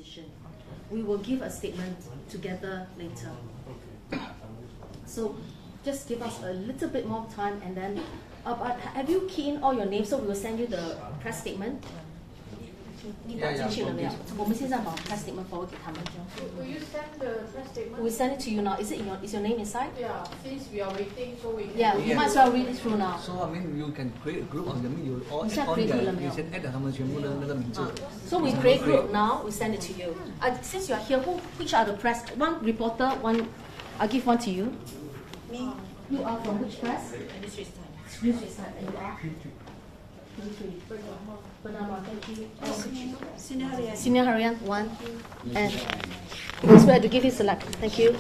position. We will give a statement together later. So just give us a little bit more time, and then but have you keyed in all your names? So we will send you the press statement.我们现在把 press statement forward 给他们。Will you send the press statement? We send it to you now. Is your name inside? Yeah. Since we are waiting, so we. Yeah, you might as well read it through now. So I mean, you can create a group of them. You all add他们全部的那个名字。So we create group now. We send it to you. Since you are here, which are the press? One reporter. One. I'll give one to you. Me. You are from which press? Newsweek Times. Newsweek Times. And you are? Bernama, thank you. Senior Harian, one. And this way to give you select. Thank you.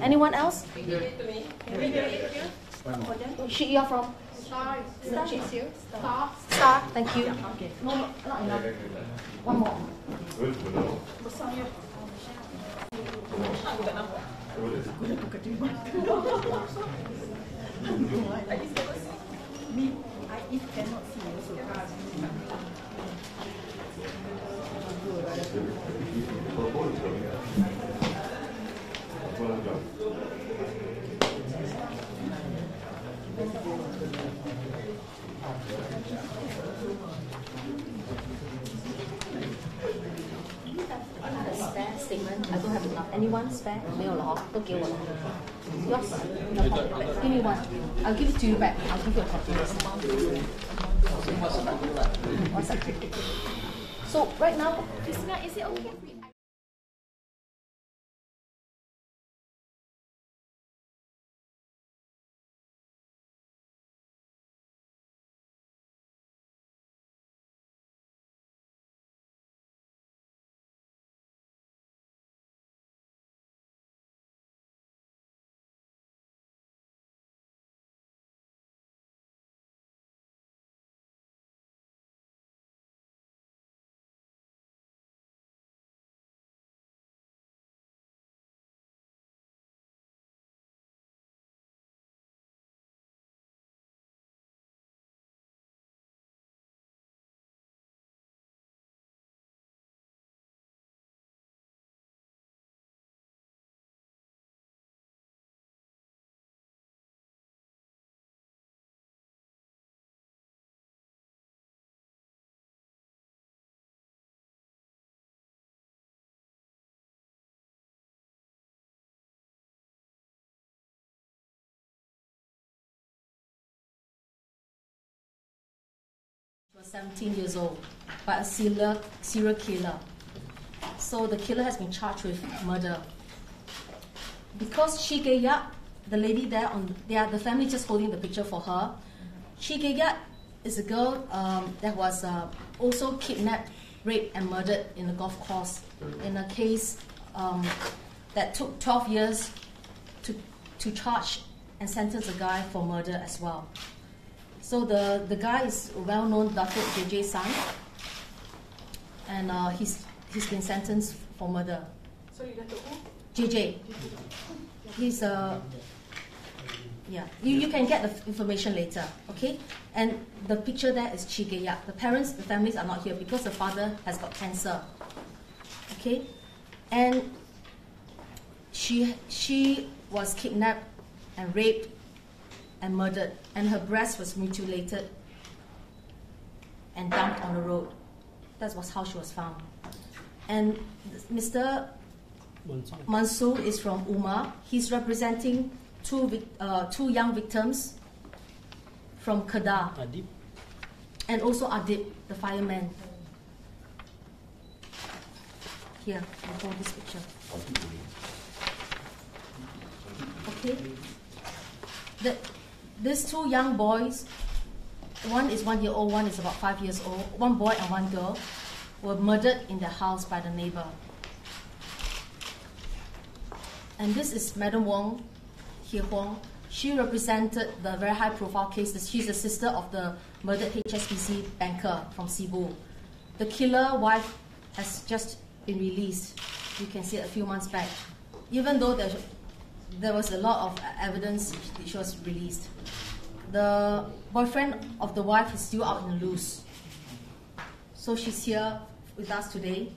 Anyone else? You are from? Star. Star. Thank you. Okay. No, not enough. One more. Me, I cannot see also. Spare statement. I don't have enough. Anyone spare? 没有了哈，都给我了。Yours? No problem. Give me one. I'll give it to you back. I'll give you a copy. One second. So right now, Christina, is it okay? Was 17 years old, but a serial killer. So the killer has been charged with murder. Because Shigeya, the lady there the family just holding the picture for her. Shigeya is a girl that was also kidnapped, raped, and murdered in a golf course in a case that took 12 years to charge and sentence a guy for murder as well. So the guy is well-known Datuk JJ San, and he's been sentenced for murder. Sorry, Datuk who? JJ. He's yeah. You can get the information later, okay? And the picture there is Shigeya. The families are not here because the father has got cancer. Okay? And she was kidnapped and raped and murdered, and her breast was mutilated and dumped on the road. That was how she was found. And Mr. Mansur is from Umar. He's representing two young victims from Kedah. Adib. And also Adib, the fireman. Here, before this picture. Okay. These two young boys, one is 1 year old, one is about 5 years old, one boy and one girl, were murdered in their house by the neighbor. And this is Madam Wong Hie Huang. She represented the very high-profile cases. She's the sister of the murdered HSBC banker from Cebu. The killer wife has just been released. You can see it a few months back. Even though there was a lot of evidence, she was released. The boyfriend of the wife is still out in the loose. So she's here with us today.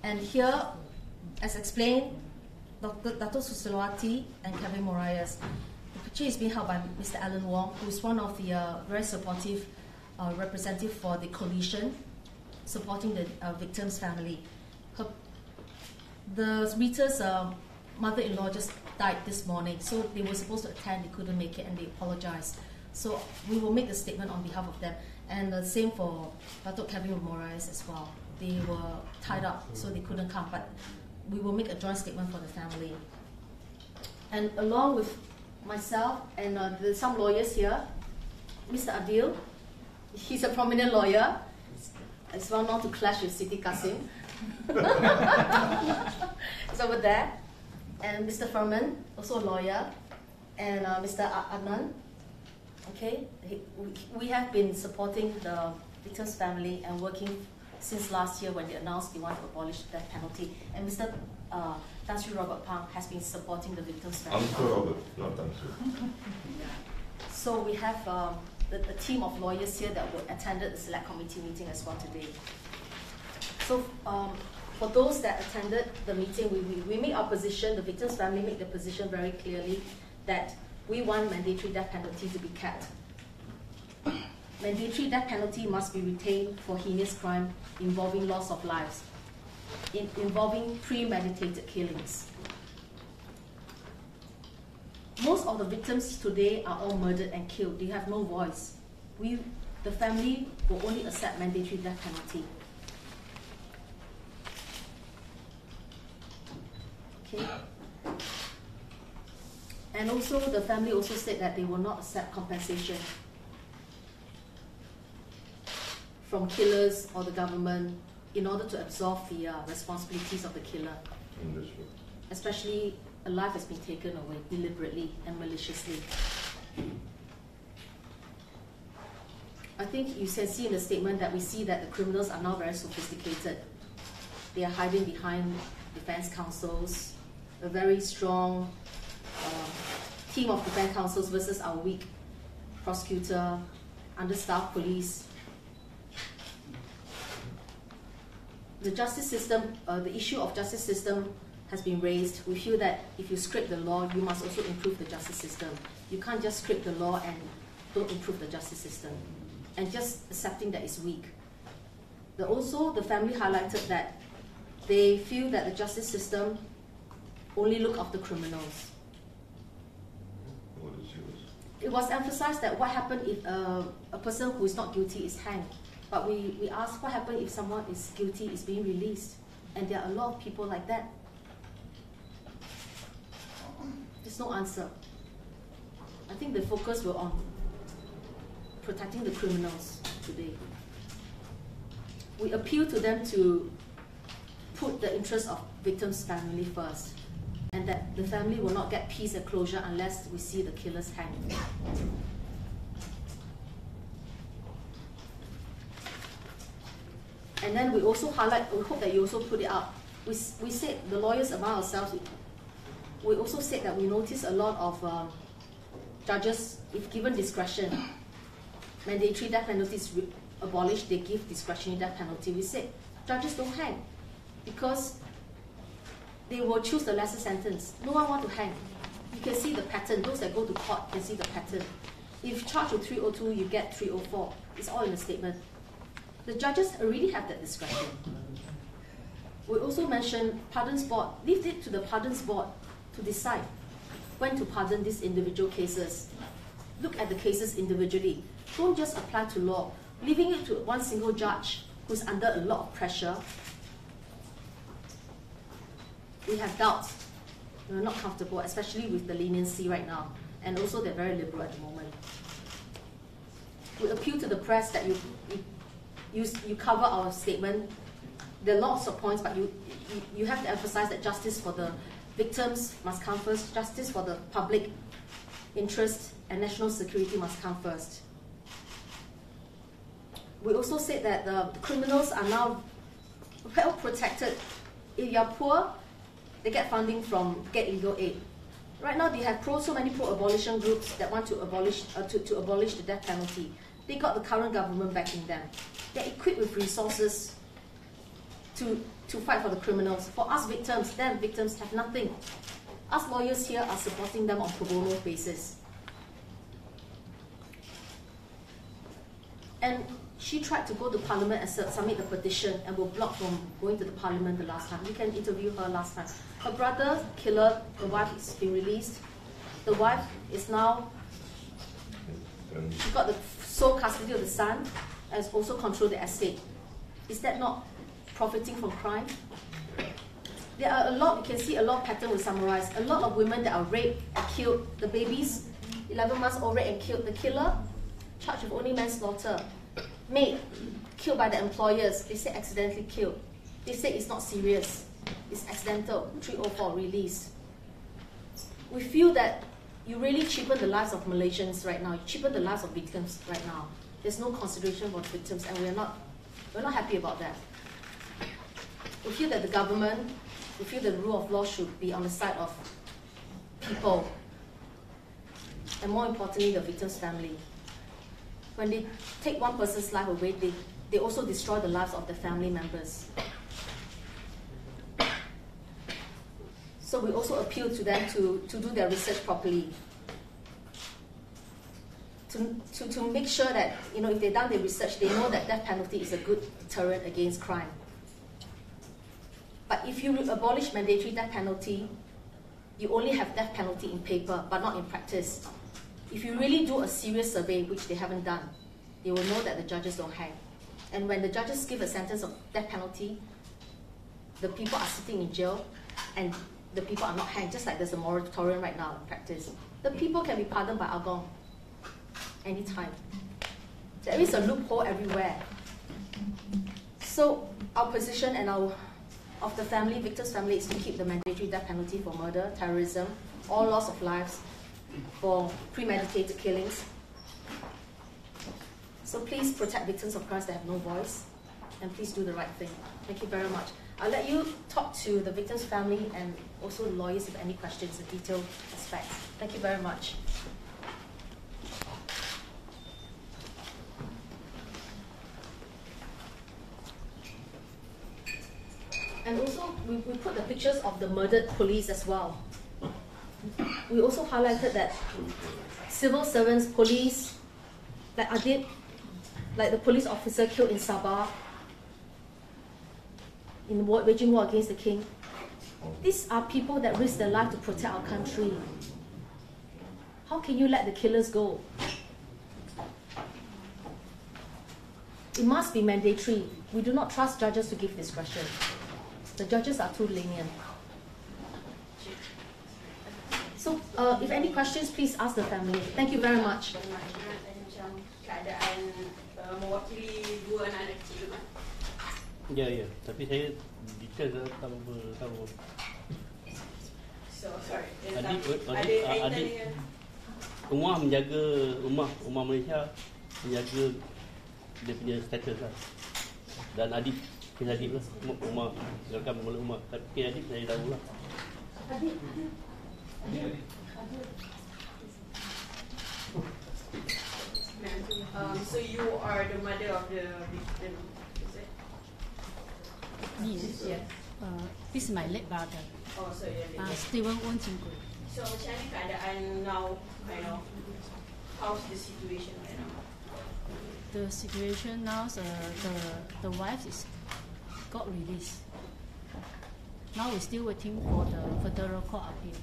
And here, as explained, Dato' Susilowati and Kevin Morias. The picture is being held by Mr. Alan Wong, who is one of the very supportive representative for the coalition supporting the victim's family. The Rita's mother-in-law just died this morning, so they were supposed to attend, they couldn't make it, and they apologized. So we will make a statement on behalf of them. And the same for Dato' Kevin Morias as well. They were tied up, so they couldn't come, but we will make a joint statement for the family. And along with myself and there's some lawyers here, Mr. Adil, he's a prominent lawyer. It's well known to clash with Siti Kasim. He's over there. And Mr. Furman, also a lawyer. And Mr. Adnan. Okay, we have been supporting the victim's family and working since last year when they announced they want to abolish the death penalty. And Mr. Tan Sri Robert Pang has been supporting the victim's family. I'm sure Robert, not Tan Sri. So we have the team of lawyers here that attended the select committee meeting as well today. So for those that attended the meeting, we made our position, the victim's family made their position very clearly that we want mandatory death penalty to be kept. Mandatory death penalty must be retained for heinous crime involving loss of lives, involving premeditated killings. Most of the victims today are all murdered and killed. They have no voice. The family will only accept mandatory death penalty. Okay. And also, the family also said that they will not accept compensation from killers or the government in order to absolve the responsibilities of the killer. Especially a life has been taken away deliberately and maliciously. I think you can see in the statement that we see that the criminals are now very sophisticated. They are hiding behind defense counsels, a very strong team of defense counsels versus our weak prosecutor, understaffed police. The justice system, the issue of justice system has been raised. We feel that if you scrape the law, you must also improve the justice system. You can't just scrape the law and don't improve the justice system. And just accepting that is weak. Also, the family highlighted that they feel that the justice system only look after criminals. It was emphasized that what happens if a person who is not guilty is hanged. But we asked what happens if someone is guilty, is being released. And there are a lot of people like that. There's no answer. I think the focus were on protecting the criminals today. We appeal to them to put the interest of victims' family first, and that the family will not get peace and closure unless we see the killers hanged. And then we also highlight, we hope that you also put it up. We said, the lawyers among ourselves, we also said that we notice a lot of judges, if given discretion, mandatory death penalty is abolished, they give discretionary death penalty. We said, judges don't hang because they will choose the lesser sentence. No one wants to hang. You can see the pattern. Those that go to court can see the pattern. If charged with 302, you get 304. It's all in the statement. The judges already have that discretion. We also mentioned pardons board. Leave it to the pardons board to decide when to pardon these individual cases. Look at the cases individually. Don't just apply to law. Leaving it to one single judge who's under a lot of pressure, we have doubts. We're not comfortable, especially with the leniency right now. And also they're very liberal at the moment. We appeal to the press that you cover our statement. There are lots of points, but you have to emphasize that justice for the victims must come first, justice for the public interest and national security must come first. We also said that the criminals are now well protected. If you're poor, they get funding get legal aid. Right now, they have so many pro-abolition groups that want to abolish the death penalty. They got the current government backing them. They're equipped with resources to to fight for the criminals. For us victims, them victims have nothing. Us lawyers here are supporting them on pro bono basis. And she tried to go to Parliament and submit the petition and were blocked from going to the Parliament the last time. We can interview her last time. Her brother, killer, the wife is being released. The wife is now, she got the sole custody of the son and has also controlled the estate. Is that not profiting from crime? There are a lot, you can see a lot of pattern we summarize. A lot of women that are raped and killed, the babies, 11 months old raped and killed. The killer, charged with only manslaughter. Maid, killed by the employers. They say accidentally killed. They say it's not serious. It's accidental. 304 released. We feel that you really cheapen the lives of Malaysians right now. You cheapen the lives of victims right now. There's no consideration for the victims, and we're not happy about that. We feel that the government, we feel the rule of law should be on the side of people, and more importantly, the victim's family. When they take one person's life away, they also destroy the lives of their family members. So we also appeal to them to do their research properly. To make sure that, if they've done their research, they know that death penalty is a good deterrent against crime. But if you abolish mandatory death penalty, you only have death penalty in paper, but not in practice. If you really do a serious survey, which they haven't done, they will know that the judges don't hang. And when the judges give a sentence of death penalty, the people are sitting in jail and the people are not hanged, just like there's a moratorium right now in practice. The people can be pardoned by Agong anytime. There is a loophole everywhere. So our position and of the family, victim's family, is to keep the mandatory death penalty for murder, terrorism, all loss of lives, for premeditated killings. So please protect victims of crimes that have no voice, and please do the right thing. Thank you very much. I'll let you talk to the victim's family and also the lawyers if any questions, the detailed aspects. Thank you very much. And also, we put the pictures of the murdered police as well. We also highlighted that civil servants, police, like Adib, like the police officer killed in Sabah, in waging war against the king. These are people that risk their life to protect our country. How can you let the killers go? It must be mandatory. We do not trust judges to give discretion. The judges are too lenient. So, if any questions, please ask the family. Thank you very much. Macam keadaan mewakili dua anak kecil tu kan? Ya, tapi saya detail tak tahu. So, sorry. Adik Umar menjaga Umar Malaysia, menjaga dia punya status lah. Dan adik lah, Umar rekam oleh Umar. Tapi adik saya tahu lah. So you are the mother of the victim, is it? Yes. This is my late brother. Oh, so you're the Stephen Won Chin-Gui. So macam mana keadaan now, how's the situation right now? The situation now, the wife got released. Now we're still waiting for the federal court appeal.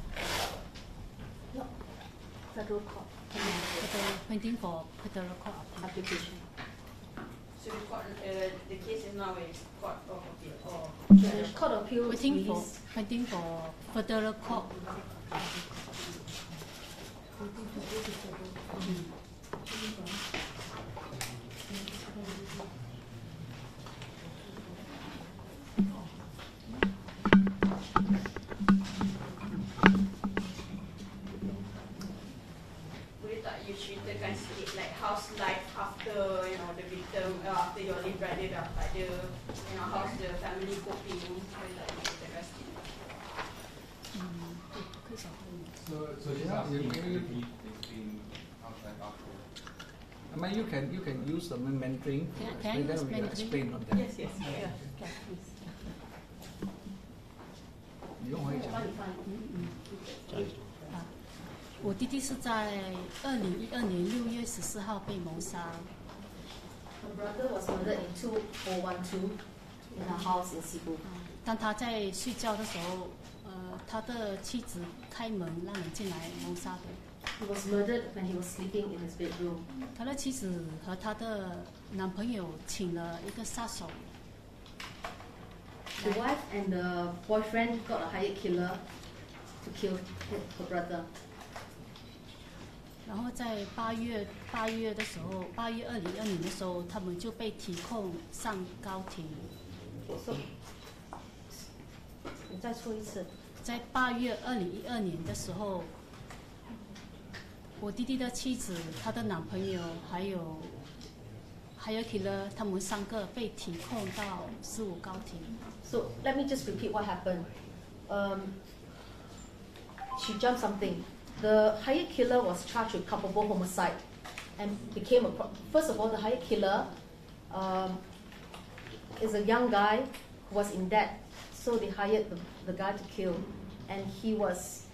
No. Federal court. Waiting for federal court Application. So the case is now in court of appeal. Or The court of appeal waiting for federal court. boleh tak you ceritakan sikit like how's life after the victim, after your late brother dah tak ada, how's the family coping? Boleh tak you ceritakan sikit? So yeah, you can use the mentoring. Can I use mentoring? Explain on that. Yes. Yeah, please. 这样子。我弟弟是在2012年6月14号被谋杀。My brother was murdered in 2012 in a house in Cebu. 当他在睡觉的时候，他的妻子开门让人进来谋杀的。He was murdered when he was sleeping in his bedroom. 他的妻子和他的男朋友请了一个杀手。The wife and the boyfriend got a hired killer to kill her brother. 然后在8月的时候，8月2012年的时候，他们就被提控上高庭。你再说一次。在8月2012年的时候，我弟弟的妻子、他的男朋友还有 killer， 他们3个被提控到15高庭。So let me just repeat what happened. She jumped something. The hired killer was charged with culpable homicide and became first of all, the hired killer is a young guy who was in debt, so they hired the guy to kill, and he was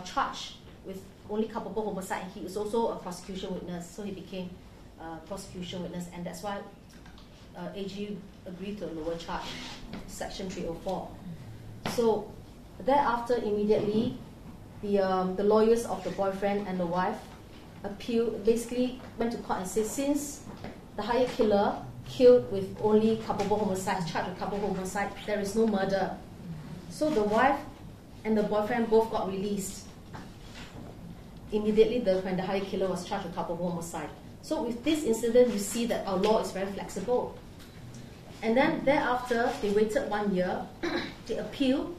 charged with only culpable homicide, and he was also a prosecution witness, so he became a prosecution witness, and that's why AG agreed to a lower charge, section 304. So thereafter, immediately, the lawyers of the boyfriend and the wife basically went to court and said, since the hired killer killed with only culpable homicide, charged with culpable homicide, there is no murder. So the wife and the boyfriend both got released immediately when the hired killer was charged with culpable homicide. So with this incident, you see that our law is very flexible. And then thereafter, they waited 1 year. They appealed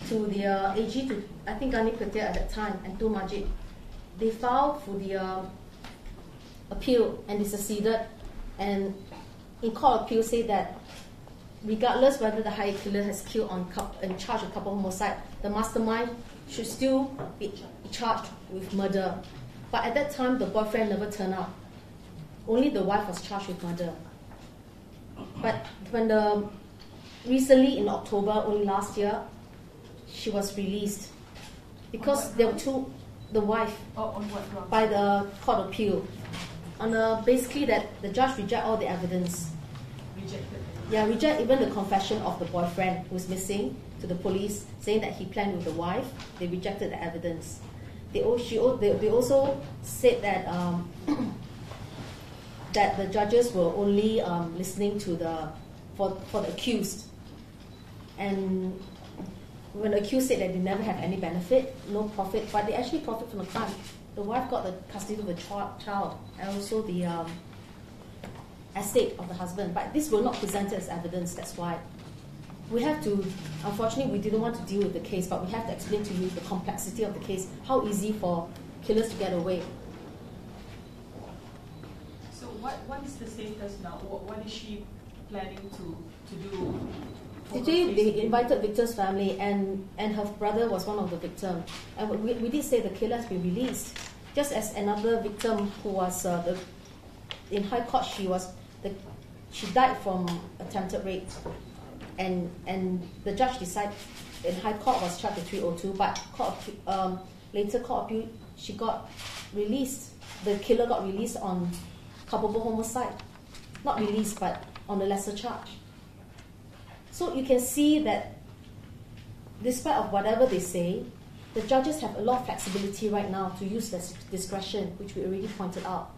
to the AG, to I think Gani Ketia at that time, and to Majid. They filed for the appeal and they succeeded. And in court appeal say that regardless whether the hired killer has killed and charged with culpable homicide, the mastermind should still be charged with murder. But at that time, the boyfriend never turned up. Only the wife was charged with murder. But when recently in October, only last year, she was released because there were the wife by the court appeal on basically that the judge reject all the evidence. Reject even the confession of the boyfriend who was missing to the police, saying that he planned with the wife. They rejected the evidence. They also said that that the judges were only listening to for the accused, and when the accused said that they never have any benefit, no profit, but they actually profit from the crime. The wife got the custody of the child and also the estate of the husband, but this were not presented as evidence. That's why we have to, unfortunately, we didn't want to deal with the case, but we have to explain to you the complexity of the case, how easy for killers to get away. So what is the status now? What is she planning to do? Today they invited Victor's family, and her brother was one of the victims. And we did say the killer has been released, just as another victim who was in high court. She died from attempted rape, and the judge decided in high court was charged with 302, but later court appeal, she got released. The killer got released on culpable homicide, not released but on a lesser charge. So you can see that despite of whatever they say, the judges have a lot of flexibility right now to use their discretion, which we already pointed out,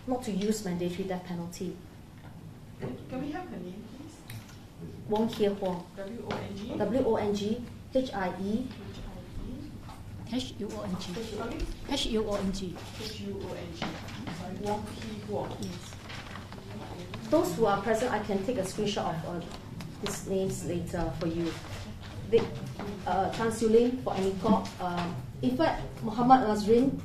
not to use mandatory death penalty. Can we have her name, please? Wong Hie Huang. W-O-N-G? W-O-N-G H-I-E H-U-O-N-G. H-U-O-N-G. H-U-O-N-G. H-U-O-N-G. Wong Hie Huang. Yes. Those who are present, I can take a screenshot of these names later for you. Tan Siu Ling for any court. In fact, Muhammad Nazrin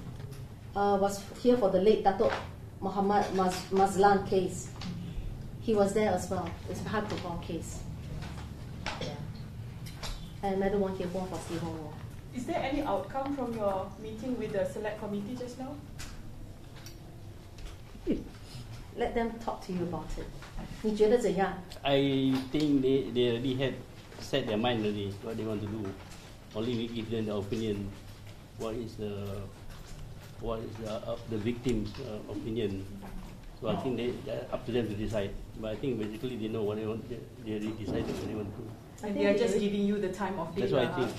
was here for the late Datuk Muhammad Mazlan case. He was there as well. It's a high profile case. And another one here for Si Hong Wong. Is there any outcome from your meeting with the select committee just now? Let them talk to you about it. 你觉得怎样？ I think they already had set their mind already what they want to do. only we give them the opinion. What is the victim's opinion? So I think they up to them to decide. But I think basically they know what they want. They already decided what they want to do. And they are just giving you the time of day. That's what I think.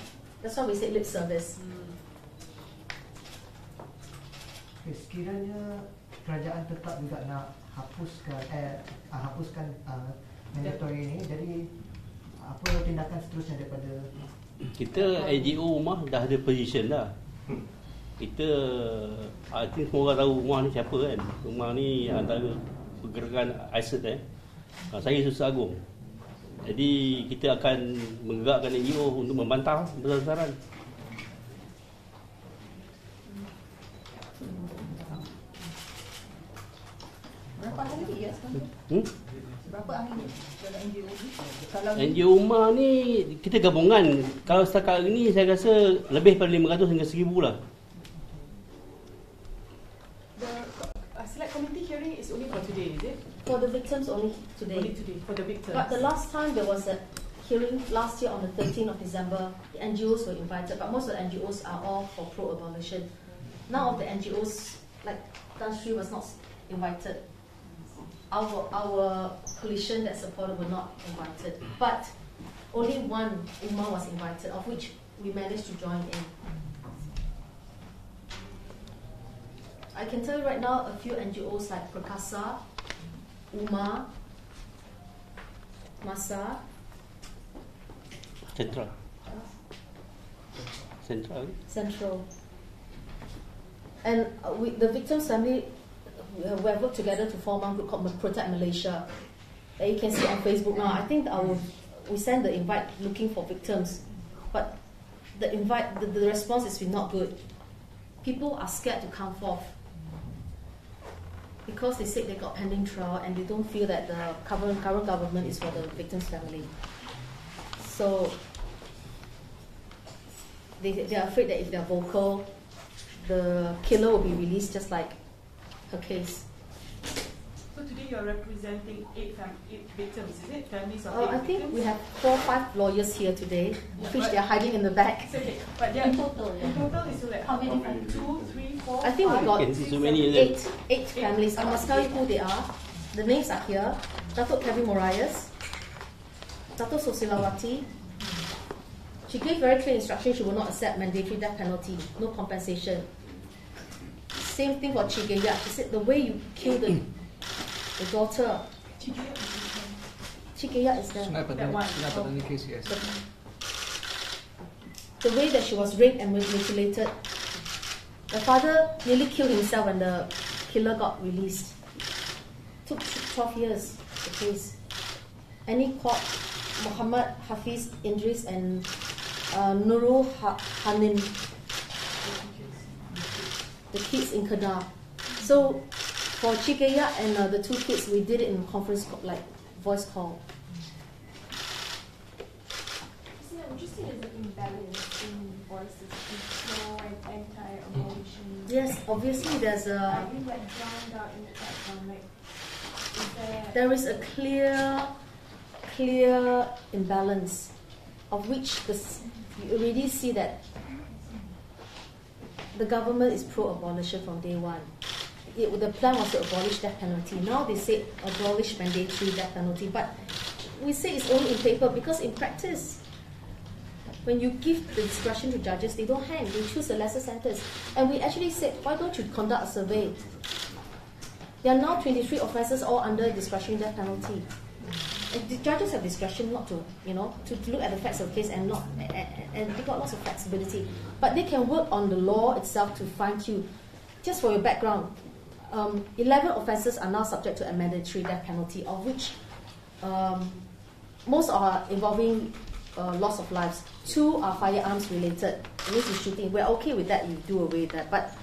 That's why we say lip service. Sekiranya kerajaan tetap juga nak hapuskan mandatory ini, jadi apa tindakan seterusnya daripada kita NGO rumah dah ada position dah. Kita I think semua orang tahu rumah ni siapa kan. Rumah ni antara pergerakan ISIS saya Susah Agung. Jadi kita akan menggerakkan NGO untuk membantah besar-besaran. Berapa ahli ya sekarang? Berapa ahli dalam NGO ni? Kalau NGO rumah ni kita gabungan. Kalau setakat hari ni saya rasa lebih daripada 500 hingga 1000 lah. The select committee hearing is only for today, is it? for the victims only today. Only today for the victims. But the last time there was a hearing last year on the 13th of December, the NGOs were invited, but most of the NGOs are all for pro-abolition. None of the NGOs, like Tan Sri was not invited. Our coalition that supported were not invited, but only one Umar was invited, of which we managed to join in. I can tell you right now a few NGOs like Prakasa, Umar, Mangsa, Central. And the victims' family, we have worked together to form one group called Protect Malaysia. That you can see on Facebook now. I think we send the invite looking for victims, but the response has been not good. People are scared to come forth because they said they got pending trial and they don't feel that the current government is for the victim's family. So they are afraid that if they're vocal, the killer will be released, just like her case. So today you're representing eight victims, is it? Families of I think we have 4 or 5 lawyers here today, which they're hiding in the back. Okay, but in total is like how many? 2, 3, 4. I think we got so many 8 families. I must tell you who they are. The names are here. Datuk Kevin Morias, Datuk Sosilawati. She gave very clear instructions she will not accept mandatory death penalty, no compensation. Same thing for Chigeya. She said the way you kill the daughter. Chigeya is the case, yes. The way that she was raped and mutilated. The father nearly killed himself when the killer got released. Took 12 years, the case. Any court, Muhammad Hafiz Idris and Nurul Hanin, the kids in Kedah. So for Chikeya and the 2 kids, we did it in conference call, like voice call. Would you say there's an imbalance in voices pro and anti-abortion? Yes, obviously there's a. Are you like drowned out in the background? Like, there is a clear imbalance, of which you already see that the government is pro-abolition from day one. The plan was to abolish death penalty. Now they say abolish mandatory death penalty, but we say it's only in paper because in practice, when you give the discretion to judges, they don't hang, they choose a lesser sentence. And we actually said, why don't you conduct a survey? There are now 23 offences all under discretionary death penalty. And the judges have discretion not to, to look at the facts of the case and they got lots of flexibility. But they can work on the law itself to fine-tune. Just for your background, 11 offences are now subject to a mandatory death penalty, of which most are involving loss of lives. 2 are firearms related. It means you're shooting. We're okay with that, you do away with that. But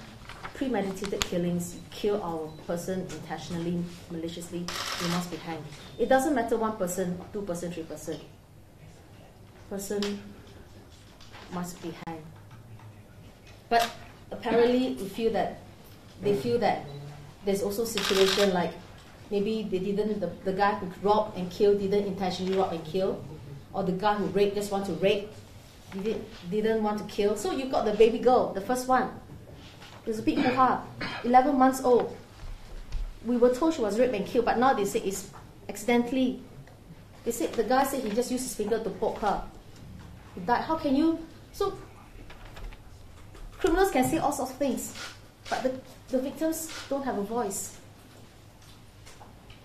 premeditated killings, you kill our person intentionally, maliciously, you must be hanged. It doesn't matter 1 person, 2 person, 3 person. Person must be hanged. But apparently they feel that there's also situation like maybe the guy who robbed and killed didn't intentionally rob and kill, or the guy who raped just want to rape. didn't want to kill. So you got the baby girl, the first one. There's a big hoo-ha, 11 months old. We were told she was raped and killed, but now they say it's accidentally. They said the guy said he just used his finger to poke her. He died. How can you? So criminals can say all sorts of things, but the victims don't have a voice.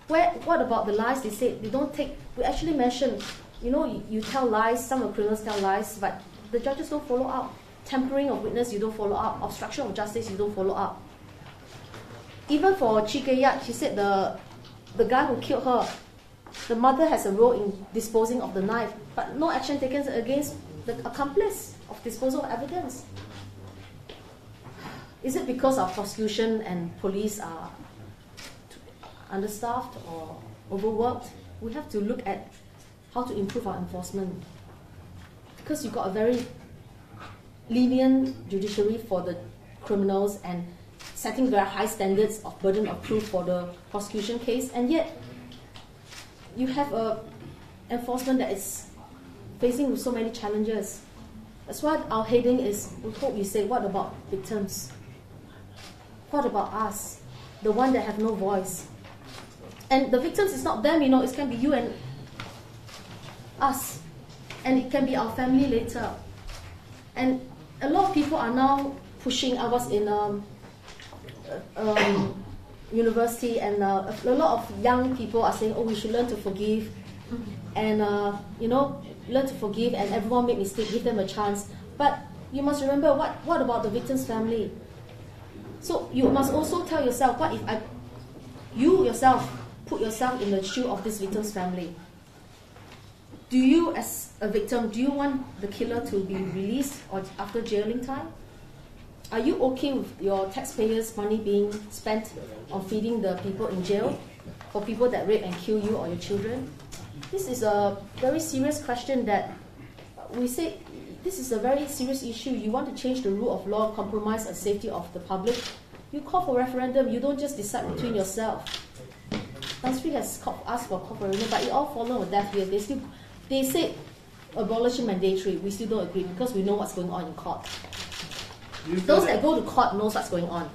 What about the lies? They said they don't take. We actually mentioned, you tell lies. Some of the criminals tell lies, but the judges don't follow up. Tampering of witness, you don't follow up. Obstruction of justice, you don't follow up. Even for Chikeyat, she said the guy who killed her, the mother has a role in disposing of the knife, but no action taken against the accomplice of disposal of evidence. Is it because our prosecution and police are understaffed or overworked? We have to look at how to improve our enforcement. Because you've got a very lenient judiciary for the criminals and setting very high standards of burden of proof for the prosecution case, and yet you have a enforcement that is facing with so many challenges. That's why our heading is, we hope you say, what about victims? What about us, the one that have no voice? And the victims is not them, it can be you and us, and it can be our family later. And a lot of people are now pushing. I was in university, and a lot of young people are saying, we should learn to forgive, and learn to forgive, and everyone make mistakes, give them a chance. But you must remember, what about the victim's family? So you must also tell yourself, what if you yourself put yourself in the shoe of this victim's family? Do you, as a victim, do you want the killer to be released or after jailing time? Are you okay with your taxpayers' money being spent on feeding the people in jail for people that rape and kill you or your children? This is a very serious question that we say, this is a very serious issue. You want to change the rule of law, compromise the safety of the public. You call for referendum, you don't just decide between yourself. Tansri has asked for referendum, but it all fallen on deaf ears. They say abolition mandatory. We still don't agree because we know what's going on in court. Those that go to court knows what's going on.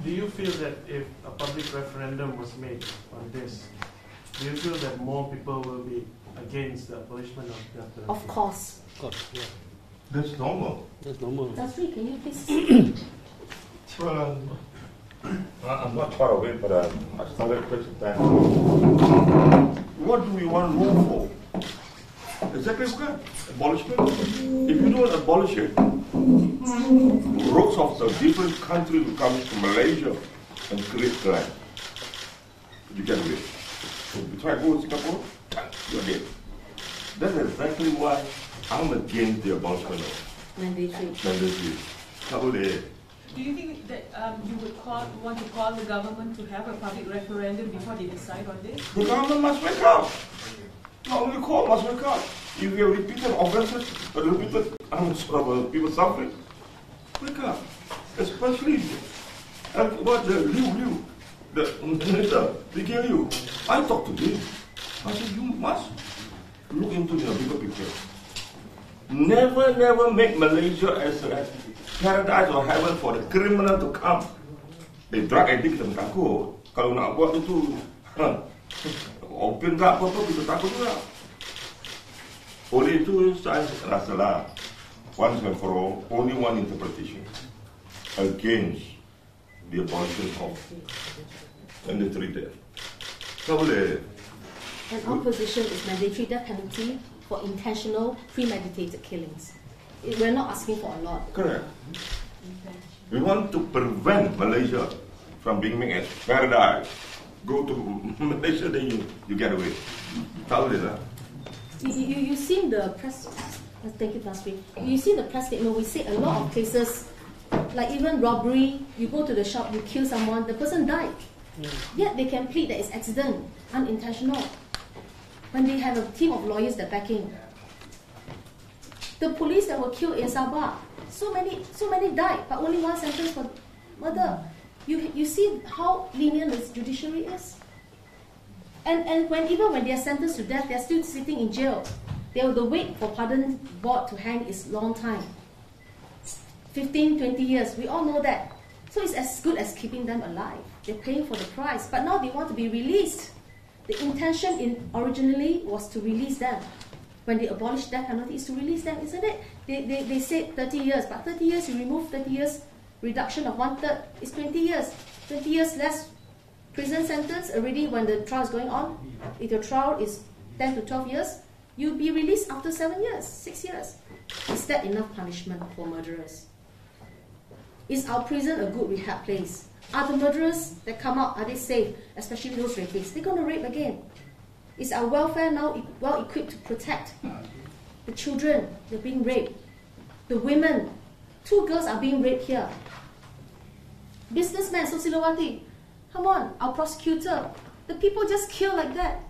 Do you feel that if a public referendum was made on this, do you feel that more people will be against the abolishment of death penalty? Of course. Yeah. That's normal. That's normal. Tansri, can you please? Well, I'm not far away, but I started question time. What do we want to move for? Exactly what? Abolishment. If you don't abolish it, rogues of the different countries will come to Malaysia and create crime. You get away. So if you try to go to Singapore, you're dead. That's exactly why I'm against the abolishment of mandatory. Do you think that you would want to call the government to have a public referendum before they decide on this? The government must wake up. Not only court must wake up. If you have repeated offences, repeated people suffering, wake up. Especially what the Liu, the minister, PK Liu. I talked to him. I said, you must look into the bigger picture. Never make Malaysia as a paradise or heaven for the criminal to come. The drug addict yang takut. Kalau nak buat itu, open tak apa-apa, kita takut juga. Oleh itu, saya rasalah, once and for all, only one interpretation against the abolition of mandatory death. Tak boleh. And our position is mandatory death penalty for intentional, premeditated killings. We're not asking for a lot. Correct. We want to prevent Malaysia from being made as paradise. Go to Malaysia, then you get away. Tak boleh lah. You seen the press? Thank you, Tasri. You see the press statement. We say a lot of cases, like even robbery. You go to the shop, you kill someone, the person died. Yet they can plead that it's accident, unintentional. When they have a team of lawyers that backing. The police that were killed in Sabah, so many died, but only one sentence for murder. You see how lenient the judiciary is. And even when they are sentenced to death, they are still sitting in jail. The wait for pardon board to hang is long time. 15, 20 years, we all know that. So it's as good as keeping them alive. They're paying for the price, but now they want to be released. The intention originally was to release them. When they abolished death penalty, is to release them, isn't it? They said 30 years, but 30 years, you remove 30 years, reduction of 1/3 is 20 years. 20 years less prison sentence already when the trial is going on. If your trial is 10 to 12 years, you'll be released after 7 years, 6 years. Is that enough punishment for murderers? Is our prison a good rehab place? Are the murderers that come out, are they safe? Especially those rapists. They're going to rape again. Is our welfare now well equipped to protect the children? They're being raped. The women. 2 girls are being raped here. Businessmen, Sosilowati. Come on, our prosecutor. The people just kill like that.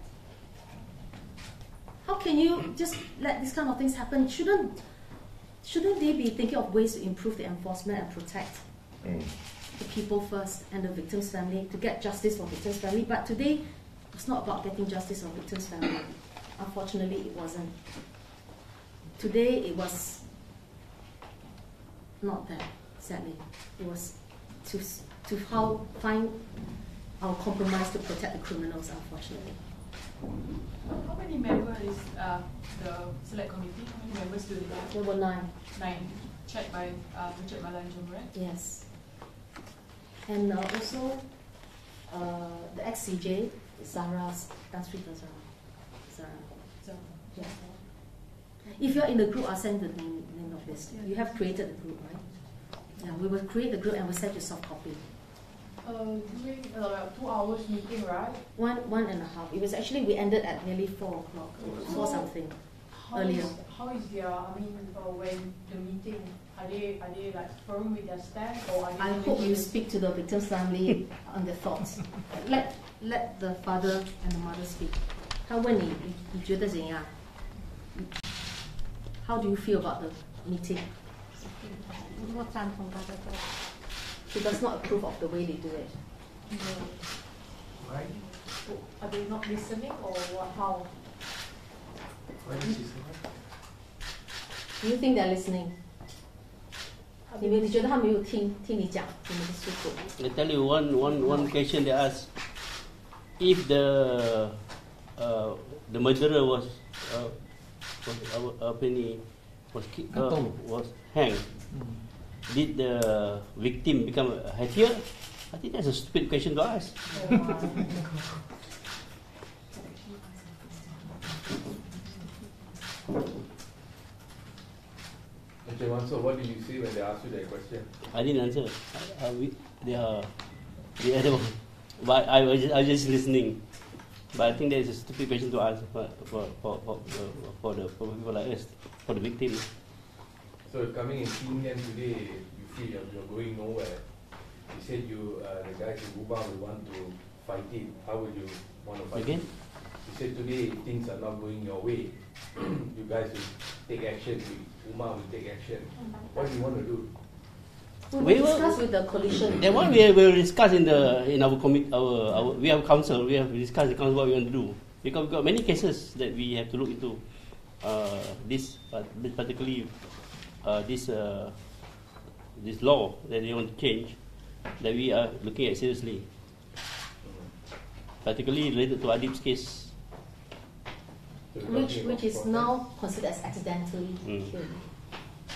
How can you just let these kind of things happen? Shouldn't they be thinking of ways to improve the enforcement and protect the people first and the victim's family, to get justice for victim's family? But today, it's not about getting justice for victim's family. Unfortunately, it wasn't. Today, it was not that, sadly. It was to find our compromise to protect the criminals, unfortunately. How many members is the select committee? How many members do they have? There were 9. 9. Checked by Richard Malanjam, right? Yes. And also, the ex-CJ, Zara, Tan Sri Zara. Yeah. If you're in the group, I'll send the name of this. You have created the group, right? Yeah, we will create the group and we'll send you soft copy. During 2 hours meeting, right? 1.5. It was actually, we ended at nearly 4 o'clock, 4 something, earlier. How is their, when the meeting, are they like firm with their stand, or are they... I hope you speak to the victim's family on their thoughts. Let the father and the mother speak. 他问你觉得怎样? How do you feel about the meeting? She does not approve of the way they do it. Why? Are they not listening, or what? How? Do you think they're listening? 你觉得他没有听你讲你们的诉苦? I tell you one question they ask: if the murderer was hanged, did the victim become happier? I think that's a stupid question to ask. Okay, Mangsa, what did you say when they asked you that question? I didn't answer. They are the other one. But I was just listening. But I think that is a stupid question to ask for people like us, for the victim. So coming and seeing them today, you feel you're going nowhere. You said the guys in Gubang will want to fight it. How would you want to fight Again? it? You said today things are not going your way. You guys will take action. Umar will take action. What do you want to do? We will discuss with the coalition. That one we will discuss in our committee. We have council. We have discussed the council what we want to do, because we've got many cases that we have to look into. This particularly this law that they want to change, that we are looking at seriously, particularly related to Adib's case. Which is now considered as accidentally killed.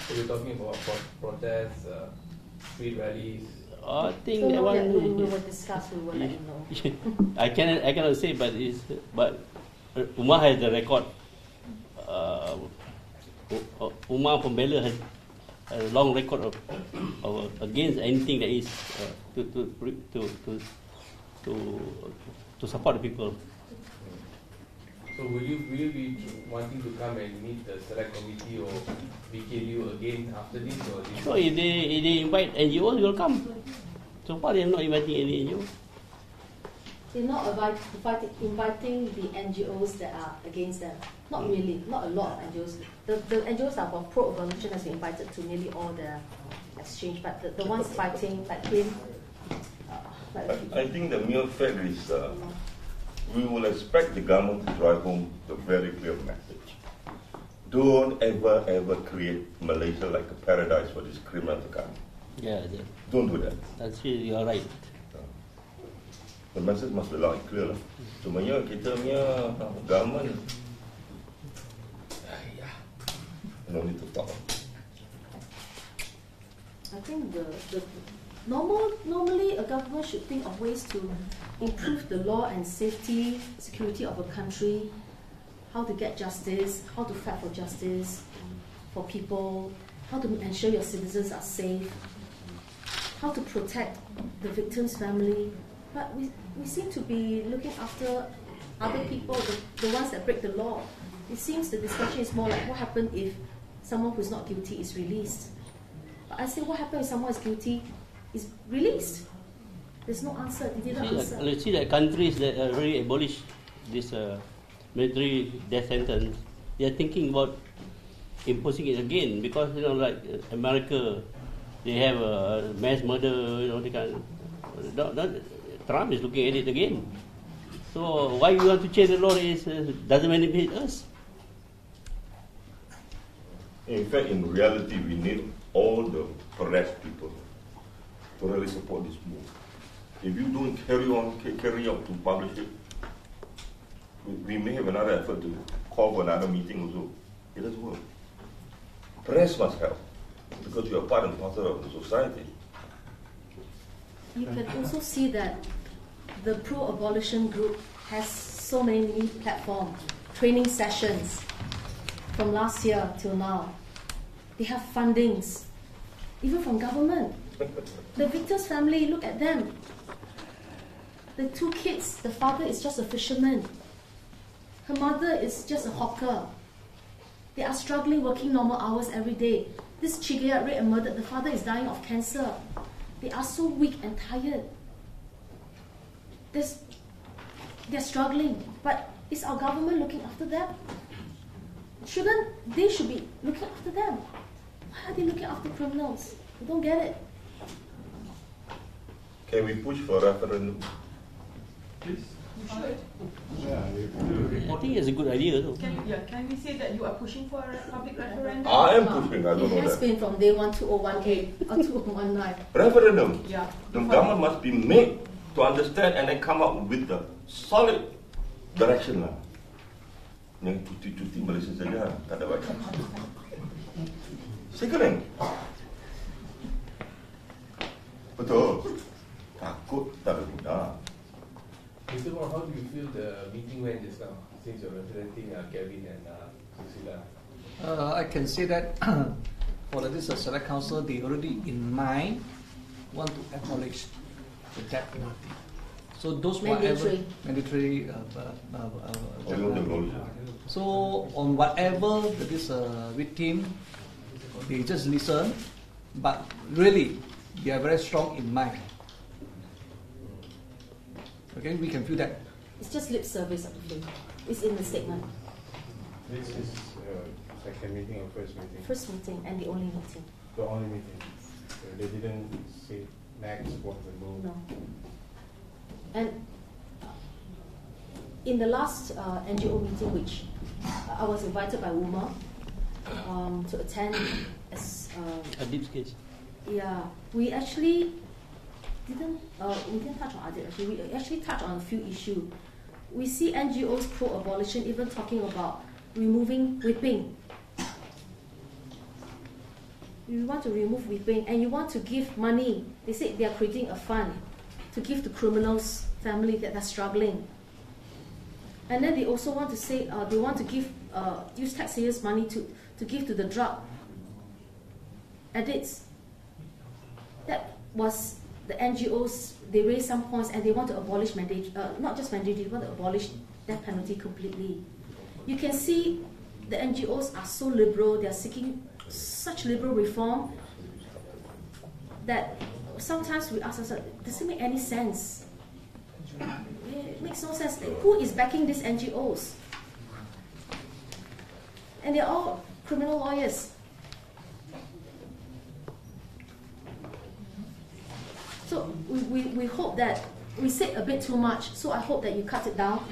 So we're talking about protests, street rallies. I think so that one we will discuss. We will let you know. I cannot say, but Umar has the record. Umar Pembela has a long record of against anything that is to support the people. So will you be wanting to come and meet the select committee or BKU again after this, or this? So if they invite NGOs, will come. So far they are not inviting any NGOs. They're not inviting the NGOs that are against them. Not really, not a lot of NGOs. The NGOs that are pro-evolution has been invited to nearly all the exchange, but the ones fighting like him. I think the mere fact is we will expect the government to drive home the very clear message don't ever create Malaysia like a paradise for this criminal to come. Yeah, Don't do that. that's it, you are right. The message must be loud and clear lah. Cumanya kita punya government, no need to talk. I think the normally a government should think of ways to improve the law and safety, security of a country, how to get justice, how to fight for justice for people, how to ensure your citizens are safe, how to protect the victim's family. But we seem to be looking after other people, the ones that break the law. It seems the discussion is more like what happens if someone who's not guilty is released. But I say what happens if someone is guilty is released? There's no answer. They didn't answer. Let's see that countries that already abolished this military death sentence, they are thinking about imposing it again because like America, they have mass murder. They can. Trump is looking at it again. So why you want to change the law is doesn't benefit us. In fact, in reality, we need all the harassed people to really support this move. If you don't carry out to publish it, we may have another effort to call for another meeting also. It doesn't work. Press must help because you are part and parcel of the society. You can also see that the pro-abolition group has so many platforms, training sessions from last year till now. They have fundings, even from government. The victim's family, look at them. The two kids, the father is just a fisherman. Her mother is just a hawker. They are struggling, working normal hours every day. This Chigayat raped and murdered, the father is dying of cancer. They are so weak and tired. They're struggling. But is our government looking after them? They should be looking after them. Why are they looking after criminals? I don't get it. Can we push for a referendum? Please. You should. I think it's a good idea though. Can we say that you are pushing for a public referendum? I am pushing, I don't know It has that. been from day 1, 2018 or 2019. Referendum. Yeah. The government must be made to understand and then come up with a solid direction lah. Yang cuti-cuti Malaysia saja, tak ada baik. Sickening. Betul. Takut tak ada guna. Mr. Moore, how do you feel the meeting went just now, since you're representing Kevin and Susila? I can say that for this Select Council, they already in mind want to abolish the death penalty. So those mandatory. So on whatever that is victim, they just listen, but really they are very strong in mind. Okay, we can feel that. It's just lip service, I think. It's in the statement. This is second meeting or first meeting? First meeting and the only meeting. The only meeting. So they didn't say next what the move. No. And in the last NGO meeting, which I was invited by Uma to attend as Adib's case. Yeah, we actually didn't touch on Adib. Actually, we actually touched on a few issues. We see NGOs pro-abolition even talking about removing whipping. You want to remove whipping and you want to give money. They say they are creating a fund to give to criminals' family that are struggling. And then they also want to say they want to give use taxpayers' money to give to the drug addicts. That was the NGOs. They raised some points and they want to abolish not just mandatory, they want to abolish death penalty completely. You can see the NGOs are so liberal. They are seeking such liberal reform that sometimes we ask ourselves, does it make any sense? It makes no sense. Who is backing these NGOs? And they're all criminal lawyers. So we hope that we said a bit too much, so I hope that you cut it down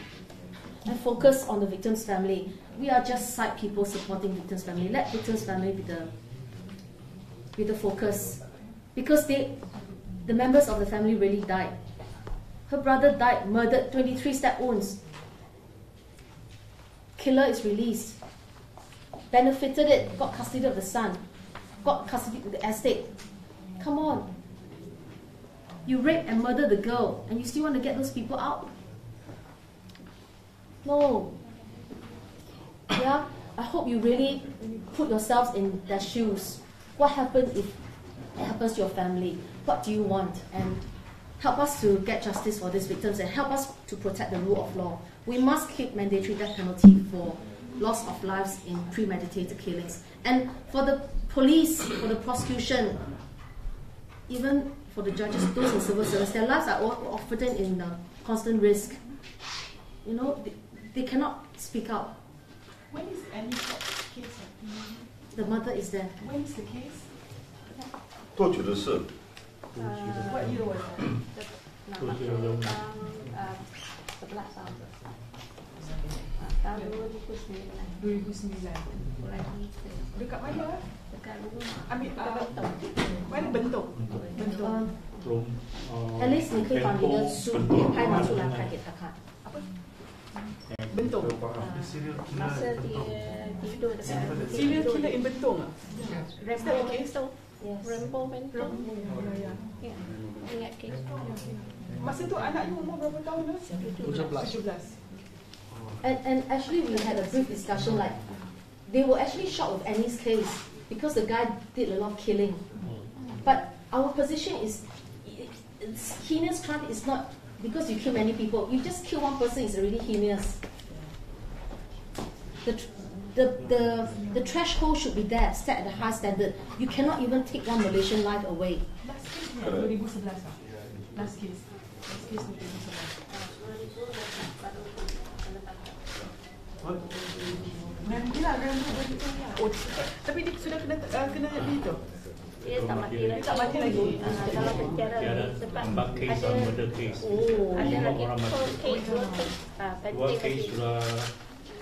and focus on the victim's family. we are just side people supporting victims' family. Let victims' family be the focus, because the members of the family really died. Her brother died, murdered, 23 stab wounds. Killer is released, benefited it, got custody of the son, got custody of the estate. Come on. You rape and murder the girl, and you still want to get those people out? No. Yeah? I hope you really put yourselves in their shoes. What happens if it happens to your family? What do you want? And help us to get justice for these victims and help us to protect the rule of law. We must keep mandatory death penalty for loss of lives in premeditated killings. And for the police, for the prosecution, even for the judges, those in civil service, their lives are often in constant risk. You know, they cannot speak out. When is Annie's case happening? The mother is there. When is the case? 多久的事？ What year was that? 11 tahun. Tahun 2009. Dekat mana? Dekat rumah. Mana Bentong? Bentong. At least 你可以把你的书拍拿出来拍给他看。 Bentong. Masa dia tidur dekat Serial killer in Bentong ah? Rempo Bentong. Yes. Rempo Bentong. Ya. Ingat kes. Masa tu anaknya umur berapa tahun? 17. And actually we had a brief discussion, like they were actually shocked with Annie's case because the guy did a lot of killing. But our position is heinous crime is not because you kill many people. You just kill one person is already heinous. The threshold should be there, set at a high standard. You cannot even take one Malaysian life away. Last case 2011 ah? Last case 2011. Oh, tapi dia sudah kena itu. Dia tak mati lagi. Kalau secara sebab ada lagi dua case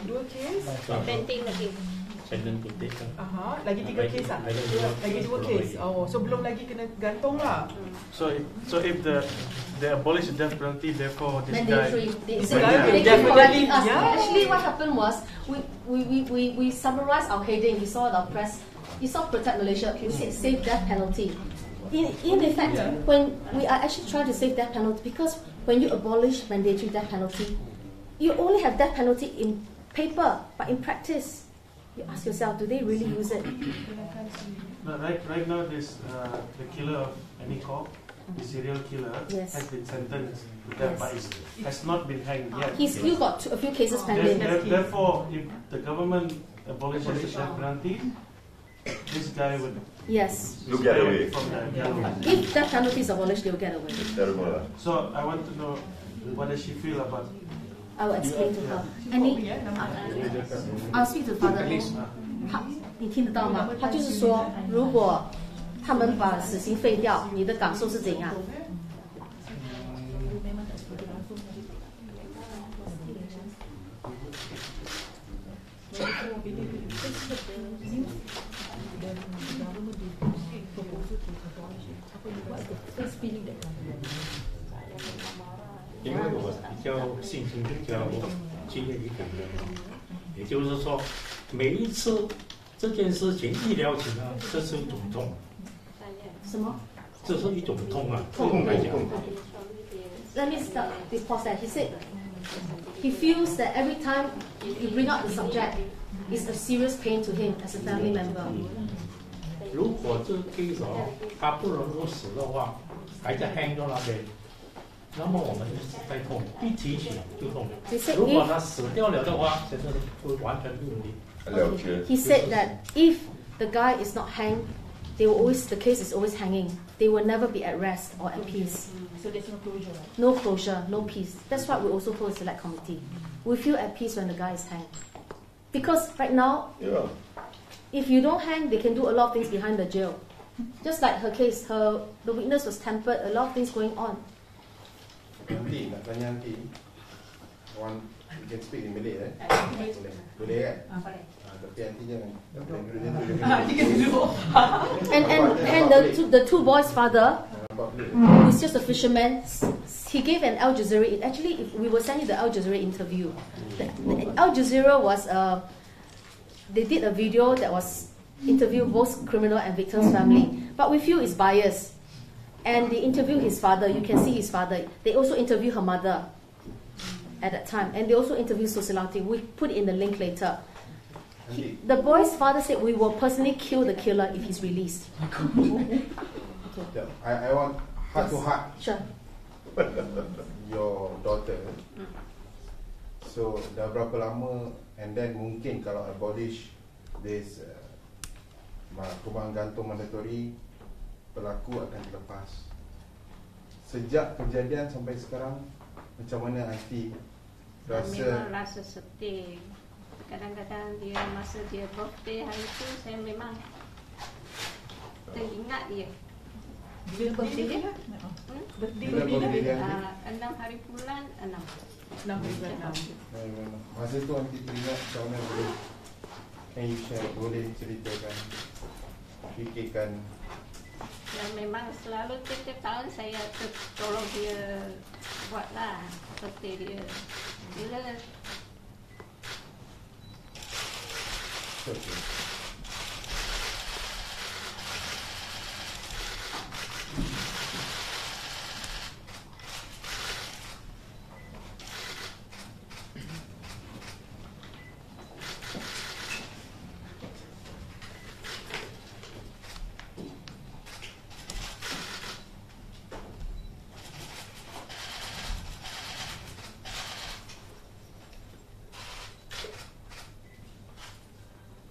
Dua case? Penting lagi. Lagi 3 case ah? Lagi 2 case. Oh, so belum lagi kena gantung lah. So if they abolish the death penalty, therefore this Mandatory. guy They keep correcting us. Yeah. Actually, what happened was we summarized our heading. We saw the press. We saw Protect Malaysia. We said save death penalty. In effect, when we are actually trying to save death penalty, because when you abolish mandatory death penalty, you only have death penalty in paper, but in practice, you ask yourself, do they really use it? No, right now, this the killer of Annie Kok, the serial killer, Yes. has been sentenced to death, but has not been hanged yet. He's still got a few cases pending. Therefore, if the government abolishes the death penalty, this guy would Yes. You get away. from the jail. If death penalty is abolished, they'll get away. Terrible. So I want to know, what does she feel about? I will explain to her. I'll speak to the father. 你听得到吗？他就是说，如果他们把死刑废掉，你的感受是怎样？ 因为我比较性情比较经验一点的，也就是说，每一次这件事情一了解呢，这是一种痛。什么？这是一种痛啊，痛来讲。 Let me start before that. He said he feels that every time you bring up the subject, it's a serious pain to him as a family member. 如果这个 case 他不能够死的话，还在 hang 到那边，那么我们在痛，一提起就痛。如果他死掉了的话，真的会完全不理。He said that if the guy is not hanged, the case is always hanging. They will never be at rest or at peace. So there's no closure, right? No closure, no peace. That's what we also told the select committee. We feel at peace when the guy is hanged. Because right now, if you don't hang, they can do a lot of things behind the jail. Just like her case, the witness was tampered, a lot of things going on. Nanti nak tanya nanti, You can speak in Malay, eh? Boleh. Boleh kan? Boleh. Tapi nanti jangan. And the two boys' father, who's just a fisherman, he gave an Al Jazeera. Actually, if we were sending the Al Jazeera interview. The Al Jazeera was they did a video that was interview both criminal and victim's family, but we feel it's biased. And they interview his father. You can see his father. They also interview her mother at that time, and they also interview Sociality. We put it in the link later. The boy's father said we will personally kill the killer if he's released. Okay. I want heart to heart. Sure. Your daughter. So dah berapa lama, and then mungkin kalau abolish this hukuman gantung mandatori, pelaku akan terlepas. Sejak kejadian sampai sekarang, macam mana aunty rasa? Memang rasa sedih. Kadang-kadang dia masa dia birthday hari tu, saya memang teringat dia. Bila birthday dia? Birthday dia? 6 hari bulan 6. 6 hari bulan 6. Masa tu aunty teringat macam mana boleh? Can you share? Boleh ceritakan? Fikirkan. Dan memang selalu setiap tahun saya tolong dia buatlah birthday dia. Bila okay.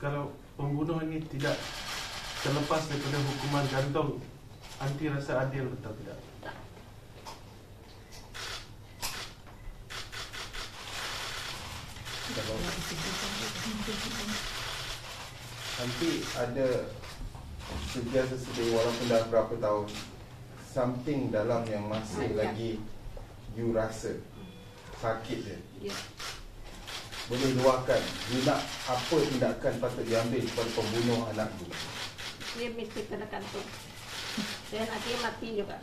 Kalau pembunuhan ini tidak terlepas daripada hukuman gantung, anti rasa adil betul tidak? Nanti ada sentiasa sedih walaupun dah berapa tahun, something dalam yang masih lagi you rasa sakit dia. Boleh luahkan, you nak apa tindakan patut diambil kepada pembunuh anak tu? dia mesti kena gantung. Dan nanti dia mati juga.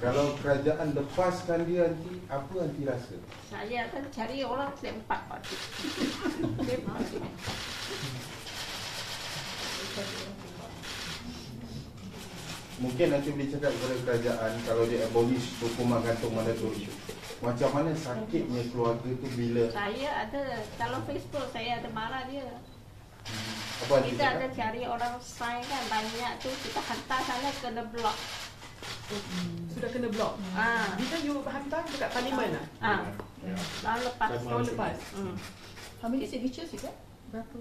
Kalau kerajaan lepaskan dia nanti, apa nanti rasa? Saya akan cari orang sempat pasti. Mungkin nanti boleh cakap kepada kerajaan kalau dia abolish hukuman gantung mandatori. Macam mana sakitnya keluarga tu bila Saya ada, kalau Facebook saya ada marah dia. apa Kita ada cari orang sign kan, banyak tu kita hantar sana kena block. Sudah kena blok. Bila you hantar dekat parlimen lah? Tahun lepas. Tahun lepas. How many signatures you got? Berapa?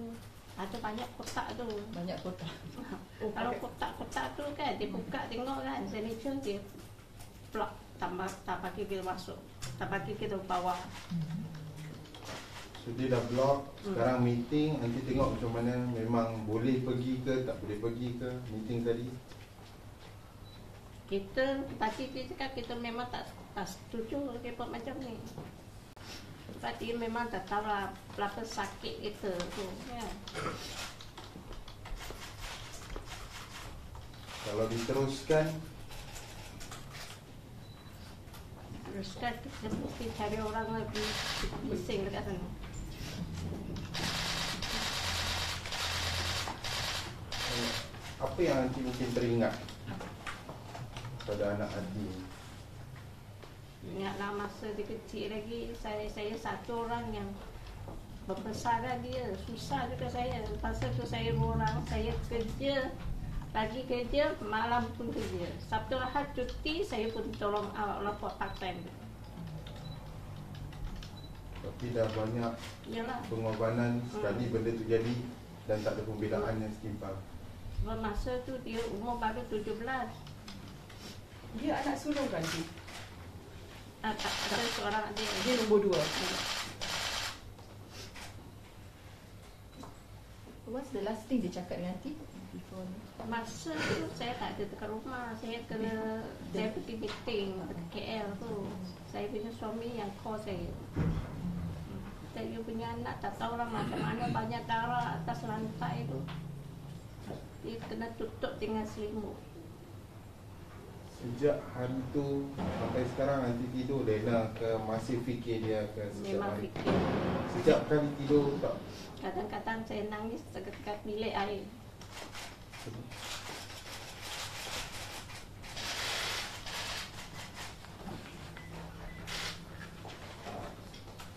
Ada banyak kotak tu. Banyak kotak. Kalau kotak-kotak tu kan dia buka tengok kan, signature dia block, tak bagi kita masuk, tak bagi kita bawa. So dia dah block, sekarang meeting, nanti tengok macam mana, memang boleh pergi ke, tak boleh pergi ke meeting tadi. Kita tadi dia cakap kita memang tak setuju report macam ni. Sebab dia memang tak tahu lah berapa sakit kita tu kan. Kalau diteruskan kita mesti cari orang lebih bising dekat sana. apa yang nanti mungkin teringat pada anak Adi? Ingatlah masa dia kecil lagi, saya satu orang yang membesarkan dia. Susah juga saya. Pasal tu saya orang, saya kerja, pagi kerja, malam pun kerja. Sabtu Ahad cuti, saya pun tolong awak buat part time. Tapi dah banyak pengorbanan, sekali benda tu jadi dan tak ada pembelaan yang setimpal. Sebab masa tu dia umur baru 17. Dia anak sulung kan tu? Tak, ada seorang adik. Dia nombor 2. What's the last thing dia cakap dengan Aunty? Masa tu saya tak ada dekat rumah, saya pergi meeting dekat KL tu. Saya punya suami yang call saya. Saya punya anak tak tahu lah macam mana, banyak darah atas lantai tu. Dia kena tutup dengan selimut. Sejak hari tu sampai sekarang Aunty tidur Lena ke masih fikir dia ke setiap Memang hari? fikir. Setiap kali tidur tak? Kadang-kadang saya nangis dekat bilik air.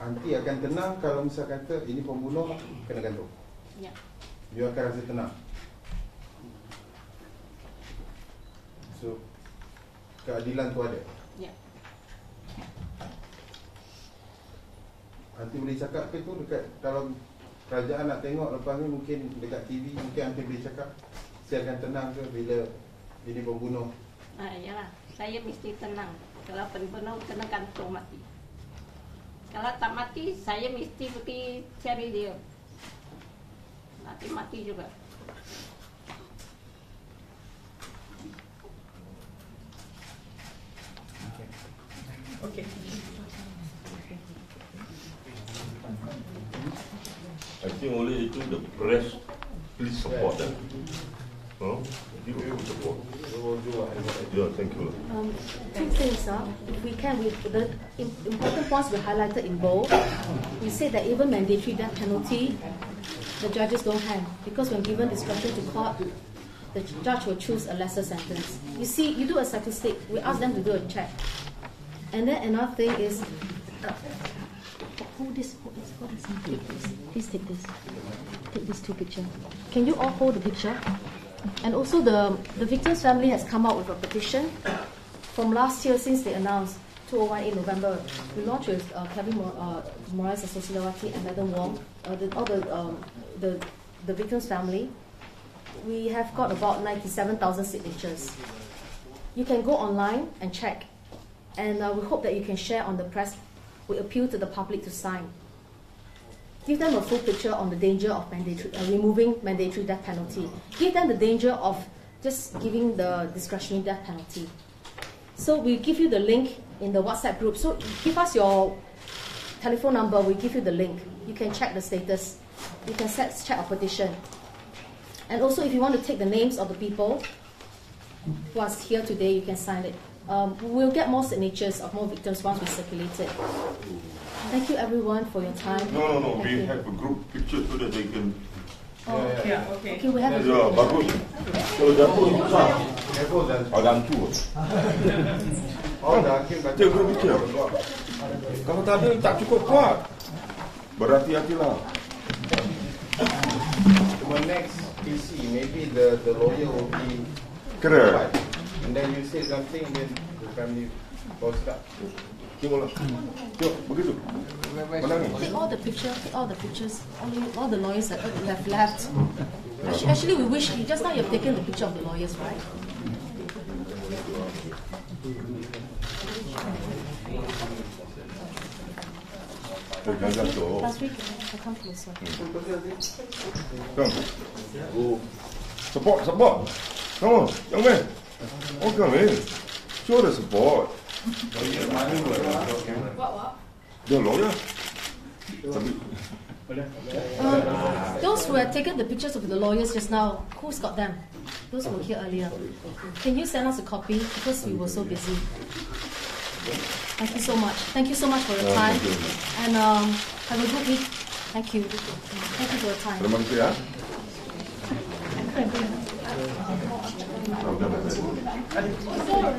Aunty akan tenang kalau misal kata ini pembunuh kena gantung. Ya. You akan rasa tenang. So keadilan tu ada. Ya. Aunty boleh cakap ke tu dekat kalau kerajaan nak tengok lepas ni mungkin dekat TV mungkin Aunty boleh cakap saya akan tenang ke bila ini pembunuh. Yalah, saya mesti tenang. Kalau pembunuh kena gantung mati. Kalau tak mati, saya mesti pergi cari dia. Nanti mati juga. Okay. I think only itu the press please support them. Oh, you support. Yeah, thank you. Two things, if we can, the important points we highlighted in bold. We say that even mandatory death penalty, the judges don't hang because when given discretion to court, the judge will choose a lesser sentence. You see, you do a statistic, we ask them to do a check. And then another thing is, hold this, take this. Please take this. Take these two pictures. Can you all hold the picture? And also the victim's family has come out with a petition from last year since they announced 2018 November. We launched with Kevin Morales Associati and Madam Wong, all the victim's family. We have got about 97,000 signatures. You can go online and check. And we hope that you can share on the press. We appeal to the public to sign. Give them a full picture on the danger of removing mandatory death penalty. Give them the danger of just giving the discretionary death penalty. So we give you the link in the WhatsApp group. So give us your telephone number, we give you the link. You can check the status. You can check our petition. And also if you want to take the names of the people who are here today, you can sign it. We'll get more signatures of more victims once we circulate it. Thank you everyone for your time. No. We have a group picture so that they can. Okay, we have a group picture. Bagus. Kalau dapur susah. Dalam tu. Take group picture. Kalau tak ada tak cukup kuat. Berhati-hatilah. Next PC, maybe the lawyer will be correct. And then you say something, then the family goes up. Tengoklah. Tengok, begitu. Take all the pictures, all the lawyers that we have left. Actually, we wish, just now you've taken the picture of the lawyers, right? Last week, I come closer. Come. Oh. Support. Come on, young man. Oh, come in. Show the support. The lawyer. Those who had taken the pictures of the lawyers just now, who's got them? Those who were here earlier. Can you send us a copy because we were so busy? Thank you so much. Thank you so much for your time. And have a good week. Thank you. Thank you for your time. Terima kasih ya. Sorry.